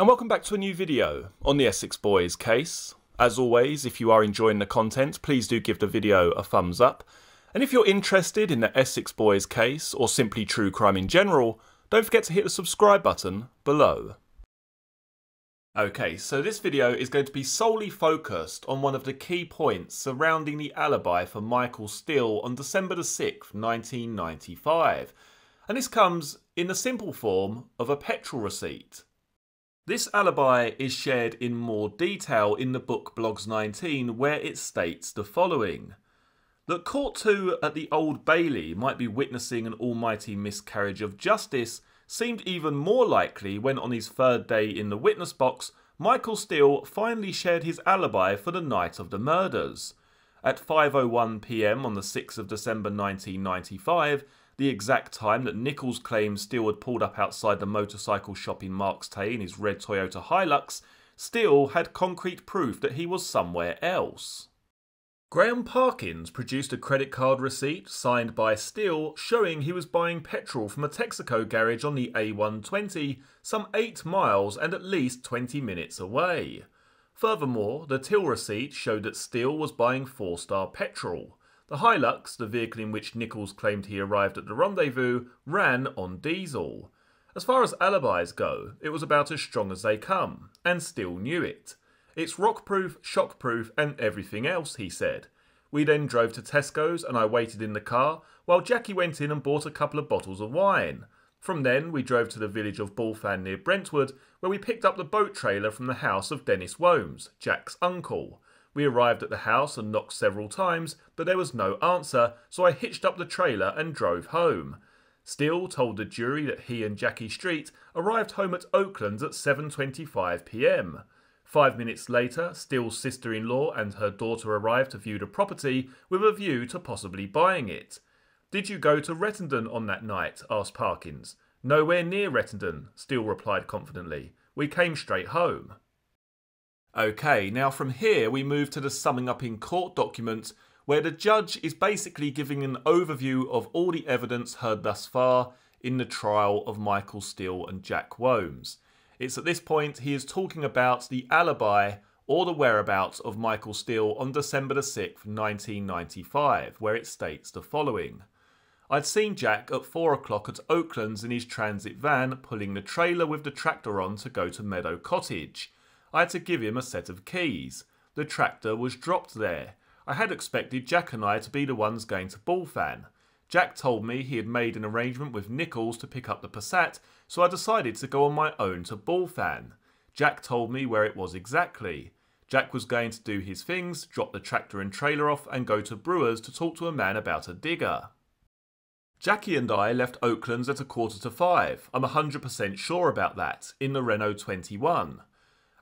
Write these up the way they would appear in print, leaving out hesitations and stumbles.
And welcome back to a new video on the Essex Boys case. As always, if you are enjoying the content, please do give the video a thumbs up. And if you're interested in the Essex Boys case, or simply true crime in general, don't forget to hit the subscribe button below. Okay, so this video is going to be solely focused on one of the key points surrounding the alibi for Michael Steele on December the 6th, 1995. And this comes in the simple form of a petrol receipt. This alibi is shared in more detail in the book Blogs 19, where it states the following. That Court 2 at the Old Bailey might be witnessing an almighty miscarriage of justice seemed even more likely when on his third day in the witness box, Michael Steele finally shared his alibi for the night of the murders. At 5:01 PM on the 6th of December 1995, the exact time that Nichols claimed Steele had pulled up outside the motorcycle shop in Marks Tate in his red Toyota Hilux, Steele had concrete proof that he was somewhere else. Graham Parkins produced a credit card receipt signed by Steele showing he was buying petrol from a Texaco garage on the A120 some 8 miles and at least 20 minutes away. Furthermore, the till receipt showed that Steele was buying 4-star petrol. The Hilux, the vehicle in which Nichols claimed he arrived at the rendezvous, ran on diesel. As far as alibis go, it was about as strong as they come, and Steele knew it. It's rock-proof, shock-proof and everything else, he said. We then drove to Tesco's and I waited in the car while Jackie went in and bought a couple of bottles of wine. From then we drove to the village of Bullfan near Brentwood where we picked up the boat trailer from the house of Dennis Womes, Jack's uncle. We arrived at the house and knocked several times, but there was no answer, so I hitched up the trailer and drove home. Steele told the jury that he and Jackie Street arrived home at Oaklands at 7:25 PM. 5 minutes later, Steele's sister-in-law and her daughter arrived to view the property with a view to possibly buying it. "Did you go to Rettendon on that night?" asked Parkins. "Nowhere near Rettendon," Steele replied confidently. "We came straight home." Okay, now from here we move to the summing up in court document where the judge is basically giving an overview of all the evidence heard thus far in the trial of Michael Steele and Jack Womes. It's at this point he is talking about the alibi or the whereabouts of Michael Steele on December the 6th, 1995, where it states the following. "I'd seen Jack at 4 o'clock at Oaklands in his transit van pulling the trailer with the tractor on to go to Meadow Cottage. I had to give him a set of keys. The tractor was dropped there. I had expected Jack and I to be the ones going to Bullfan. Jack told me he had made an arrangement with Nichols to pick up the Passat, so I decided to go on my own to Bullfan. Jack told me where it was exactly. Jack was going to do his things, drop the tractor and trailer off and go to Brewer's to talk to a man about a digger. Jackie and I left Oaklands at 4:45, I'm 100% sure about that, in the Renault 21.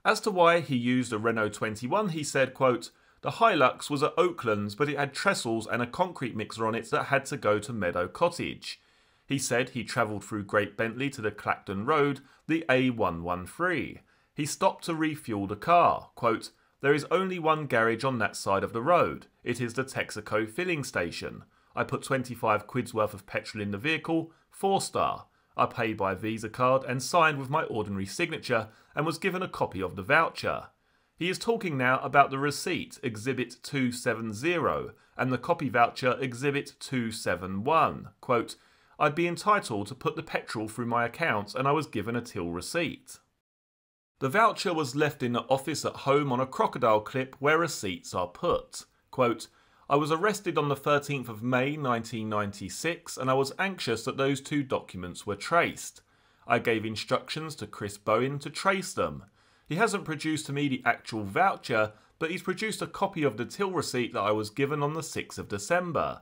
As to why he used a Renault 21, he said, quote, the Hilux was at Oaklands, but it had trestles and a concrete mixer on it that had to go to Meadow Cottage. He said he travelled through Great Bentley to the Clacton Road, the A113. He stopped to refuel the car. Quote, there is only one garage on that side of the road. It is the Texaco filling station. I put 25 quid's worth of petrol in the vehicle, 4-star. I paid by Visa card and signed with my ordinary signature and was given a copy of the voucher. He is talking now about the receipt, Exhibit 270, and the copy voucher, Exhibit 271. Quote, I'd be entitled to put the petrol through my account and I was given a till receipt. The voucher was left in the office at home on a crocodile clip where receipts are put. Quote, I was arrested on the 13th of May 1996 and I was anxious that those 2 documents were traced. I gave instructions to Chris Bowen to trace them. He hasn't produced to me the actual voucher, but he's produced a copy of the till receipt that I was given on the 6th of December.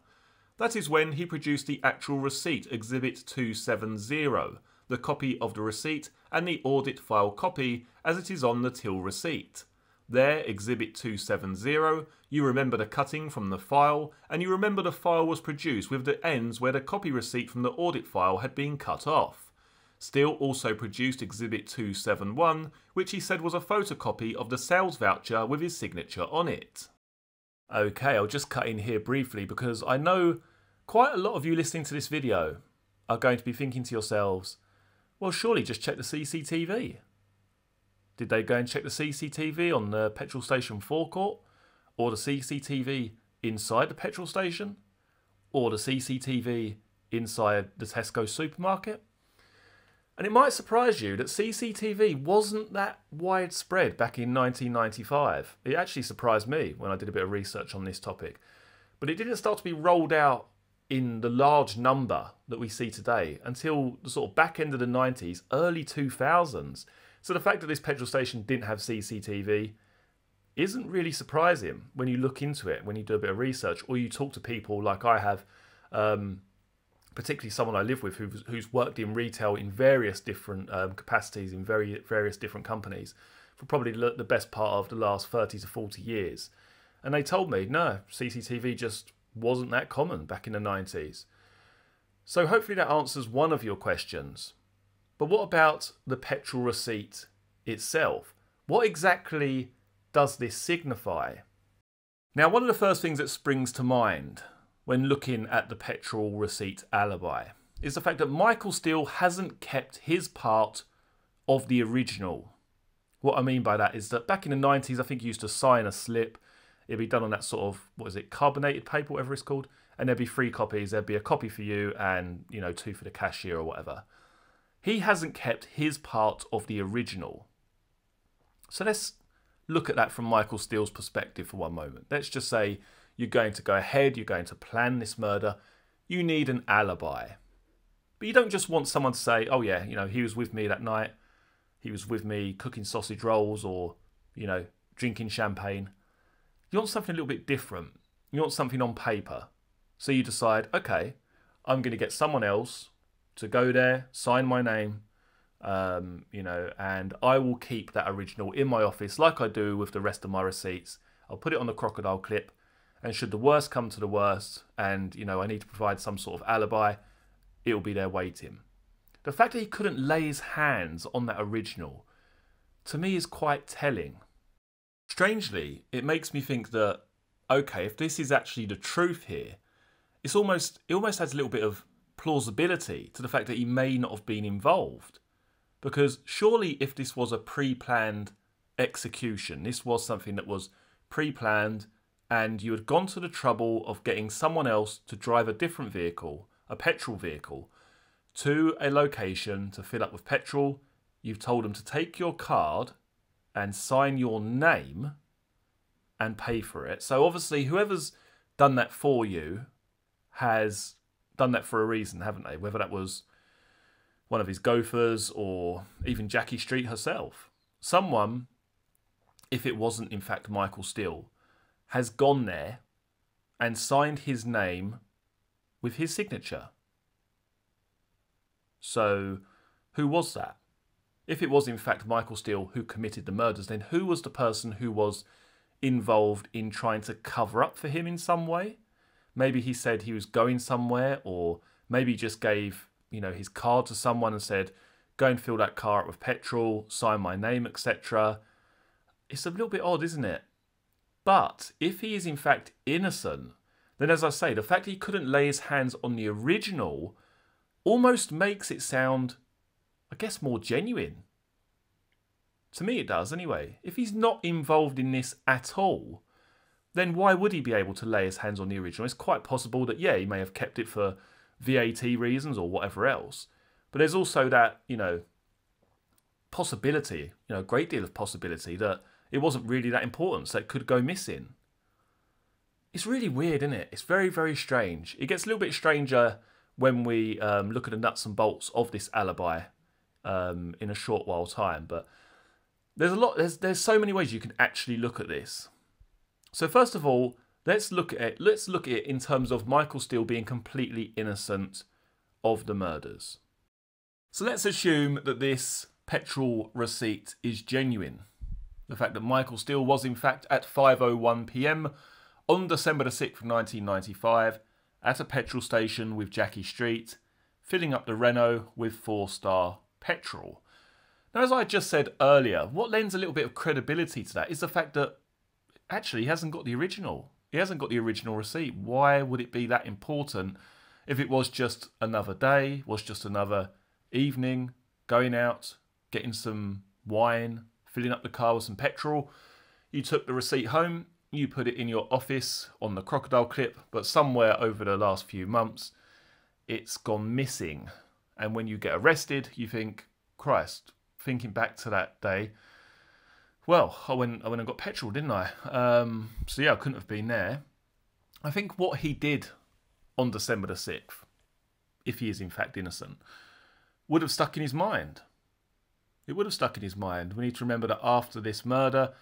That is when he produced the actual receipt, Exhibit 270, the copy of the receipt and the audit file copy as it is on the till receipt. There, Exhibit 270, you remember the cutting from the file, and you remember the file was produced with the ends where the copy receipt from the audit file had been cut off. Steele also produced Exhibit 271, which he said was a photocopy of the sales voucher with his signature on it. Okay, I'll just cut in here briefly because I know quite a lot of you listening to this video are going to be thinking to yourselves, well, surely just check the CCTV. Did they go and check the CCTV on the petrol station forecourt? Or the CCTV inside the petrol station? Or the CCTV inside the Tesco supermarket? And it might surprise you that CCTV wasn't that widespread back in 1995. It actually surprised me when I did a bit of research on this topic. But it didn't start to be rolled out in the large number that we see today until the sort of back end of the 90s, early 2000s. So the fact that this petrol station didn't have CCTV isn't really surprising when you look into it, when you do a bit of research, or you talk to people like I have, particularly someone I live with who's worked in retail in various different capacities in various different companies for probably the best part of the last 30 to 40 years. And they told me, no, CCTV just wasn't that common back in the 90s. So hopefully that answers one of your questions. But what about the petrol receipt itself? What exactly does this signify? Now, one of the first things that springs to mind when looking at the petrol receipt alibi is the fact that Michael Steele hasn't kept his part of the original. What I mean by that is that back in the 90s, I think he used to sign a slip. It'd be done on that sort of, what is it, carbonated paper, whatever it's called. And there'd be 3 copies. There'd be a copy for you and, 2 for the cashier or whatever. He hasn't kept his part of the original. So let's look at that from Michael Steele's perspective for one moment. Let's just say you're going to go ahead, you're going to plan this murder. You need an alibi. But you don't just want someone to say, oh yeah, he was with me that night. He was with me cooking sausage rolls or, drinking champagne. You want something a little bit different. You want something on paper. So you decide, okay, I'm going to get someone else to go there, sign my name, and I will keep that original in my office like I do with the rest of my receipts. I'll put it on the crocodile clip, and should the worst come to the worst, and, I need to provide some sort of alibi, it'll be there waiting. The fact that he couldn't lay his hands on that original, to me, is quite telling. Strangely, it makes me think that, okay, if this is actually the truth here, it almost has a little bit of plausibility to the fact that he may not have been involved. Because surely if this was a pre-planned execution, this was something that was pre-planned and you had gone to the trouble of getting someone else to drive a different vehicle, a petrol vehicle, to a location to fill up with petrol, you've told them to take your card and sign your name and pay for it. So obviously whoever's done that for you has done that for a reason, haven't they? Whether that was one of his gophers or even Jackie Street herself. Someone, if it wasn't in fact Michael Steele, has gone there and signed his name with his signature. So who was that? If it was in fact Michael Steele who committed the murders, then who was the person who was involved in trying to cover up for him in some way? Maybe he said he was going somewhere, or maybe he just gave, his card to someone and said, go and fill that car up with petrol, sign my name, etc. It's a little bit odd, isn't it? But if he is in fact innocent, then as I say, the fact that he couldn't lay his hands on the original almost makes it sound, I guess, more genuine. To me it does anyway. If he's not involved in this at all, then why would he be able to lay his hands on the original? It's quite possible that, yeah, he may have kept it for VAT reasons or whatever else. But there's also that, possibility, a great deal of possibility that it wasn't really that important, so it could go missing. It's really weird, isn't it? It's very, very strange. It gets a little bit stranger when we look at the nuts and bolts of this alibi in a short while time. But there's so many ways you can actually look at this. So first of all, let's look at it in terms of Michael Steele being completely innocent of the murders. So let's assume that this petrol receipt is genuine. The fact that Michael Steele was in fact at 5:01 PM on December the 6th, 1995 at a petrol station with Jackie Street, filling up the Renault with 4-star petrol. Now, as I just said earlier, what lends a little bit of credibility to that is the fact that actually he hasn't got the original. He hasn't got the original receipt. Why would it be that important if it was just another day, was just another evening, going out, getting some wine, filling up the car with some petrol. You took the receipt home, you put it in your office on the crocodile clip, but somewhere over the last few months, it's gone missing. And when you get arrested, you think, Christ, thinking back to that day, well, I went and got petrol, didn't I? So yeah, I couldn't have been there. I think what he did on December the 6th, if he is in fact innocent, would have stuck in his mind. It would have stuck in his mind. We need to remember that after this murder,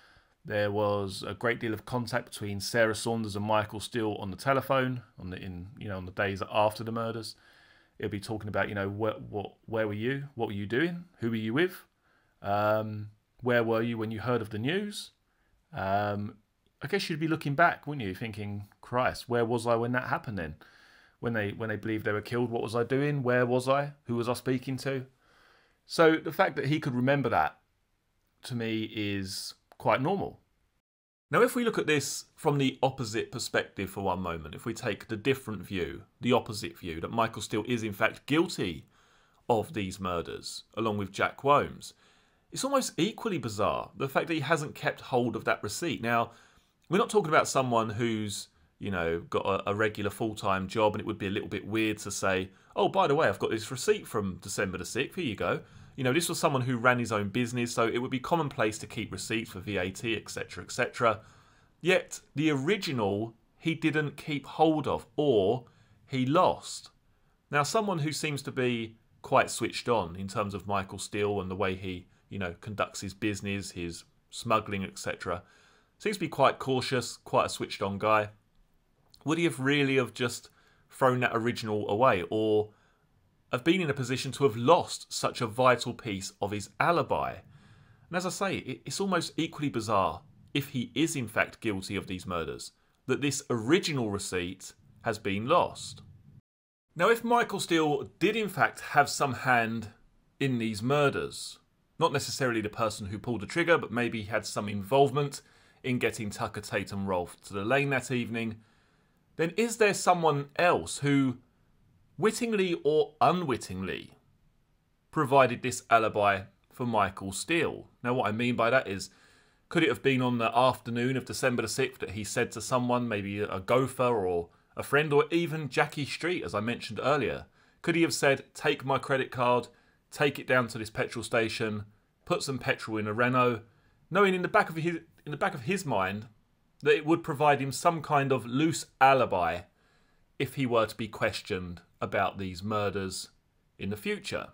there was a great deal of contact between Sarah Saunders and Michael Steele on the telephone, on the days after the murders. It'll be talking about, where were you? What were you doing? Who were you with? Where were you when you heard of the news? I guess you'd be looking back, wouldn't you? Thinking, Christ, where was I when that happened then? When they believed they were killed, what was I doing? Where was I? Who was I speaking to? So the fact that he could remember that, to me, is quite normal. Now, if we look at this from the opposite perspective for one moment, if we take the different view, the opposite view, that Michael Steele is in fact guilty of these murders, along with Jack Womes, it's almost equally bizarre, the fact that he hasn't kept hold of that receipt. Now, we're not talking about someone who's, got a regular full-time job, and it would be a little bit weird to say, oh, by the way, I've got this receipt from December the 6th, here you go. This was someone who ran his own business, so it would be commonplace to keep receipts for VAT, etc., etc. Yet, the original, he didn't keep hold of, or he lost. Now, someone who seems to be quite switched on in terms of Michael Steele and the way he, conducts his business, his smuggling, etc., seems to be quite cautious, quite a switched on guy. Would he have really just thrown that original away, or have been in a position to have lost such a vital piece of his alibi? And as I say, it's almost equally bizarre, if he is in fact guilty of these murders, that this original receipt has been lost. Now, if Michael Steele did in fact have some hand in these murders, not necessarily the person who pulled the trigger, but maybe he had some involvement in getting Tucker, Tate and Rolfe to the lane that evening, then is there someone else who, wittingly or unwittingly, provided this alibi for Michael Steele? Now, what I mean by that is, could it have been on the afternoon of December the 6th that he said to someone, maybe a gopher or a friend, or even Jackie Street, as I mentioned earlier? Could he have said, take my credit card, take it down to this petrol station, put some petrol in a Renault, knowing in the back of his mind that it would provide him some kind of loose alibi if he were to be questioned about these murders in the future?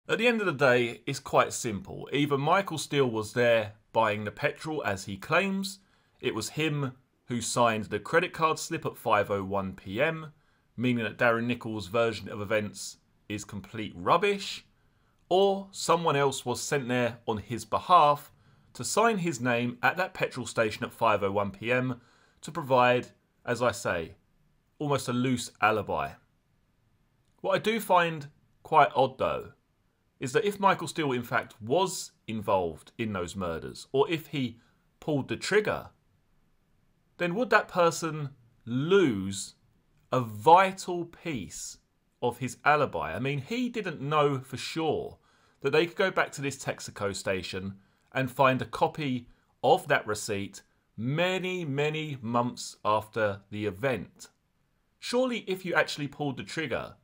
At the end of the day, it's quite simple. Either Michael Steele was there buying the petrol as he claims, it was him who signed the credit card slip at 5:01 PM, meaning that Darren Nichols' version of events is complete rubbish, or someone else was sent there on his behalf to sign his name at that petrol station at 5:01 PM to provide, as I say, almost a loose alibi. What I do find quite odd, though, is that if Michael Steele in fact was involved in those murders, or if he pulled the trigger, then would that person lose a vital piece of his alibi? I mean, he didn't know for sure that they could go back to this Texaco station and find a copy of that receipt many, many months after the event. Surely if you actually pulled the trigger,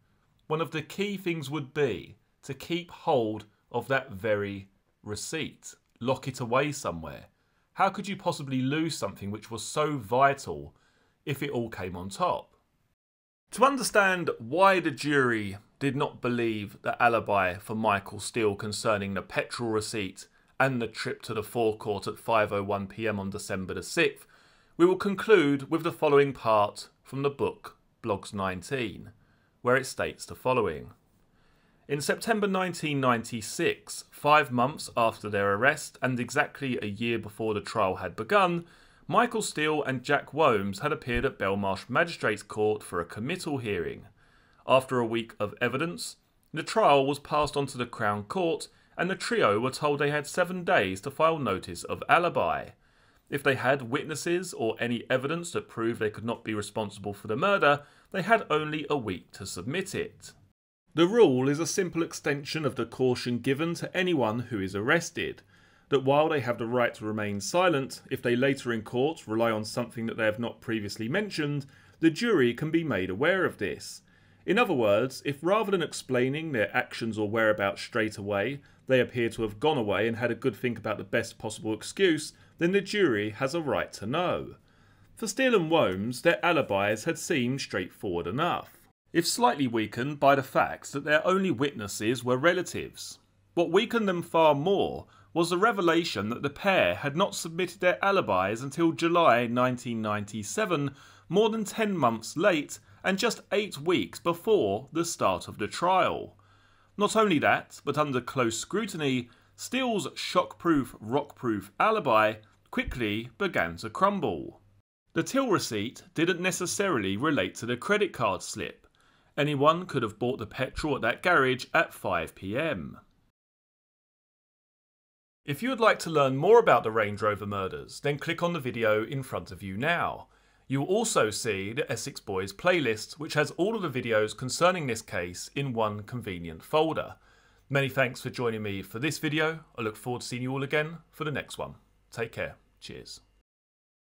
one of the key things would be to keep hold of that very receipt. Lock it away somewhere. How could you possibly lose something which was so vital if it all came on top? To understand why the jury did not believe the alibi for Michael Steele concerning the petrol receipt and the trip to the forecourt at 5:01 PM on December the 6th, we will conclude with the following part from the book Blogs 19, where it states the following. In September 1996, 5 months after their arrest and exactly a year before the trial had begun, Michael Steele and Jack Womes had appeared at Belmarsh Magistrates Court for a committal hearing. After a week of evidence, the trial was passed on to the Crown Court and the trio were told they had 7 days to file notice of alibi. If they had witnesses or any evidence that proved they could not be responsible for the murder, they had only a week to submit it. The rule is a simple extension of the caution given to anyone who is arrested. that while they have the right to remain silent, if they later in court rely on something that they have not previously mentioned, the jury can be made aware of this. In other words, if rather than explaining their actions or whereabouts straight away, they appear to have gone away and had a good think about the best possible excuse, then the jury has a right to know. For Steele and Wombs, their alibis had seemed straightforward enough, if slightly weakened by the fact that their only witnesses were relatives. What weakened them far more was the revelation that the pair had not submitted their alibis until July 1997, more than 10 months late and just 8 weeks before the start of the trial. Not only that, but under close scrutiny, Steele's shockproof, rockproof alibi quickly began to crumble. The till receipt didn't necessarily relate to the credit card slip. Anyone could have bought the petrol at that garage at 5 PM. If you would like to learn more about the Range Rover murders, then click on the video in front of you now. You will also see the Essex Boys playlist, which has all of the videos concerning this case in one convenient folder. Many thanks for joining me for this video. I look forward to seeing you all again for the next one. Take care. Cheers.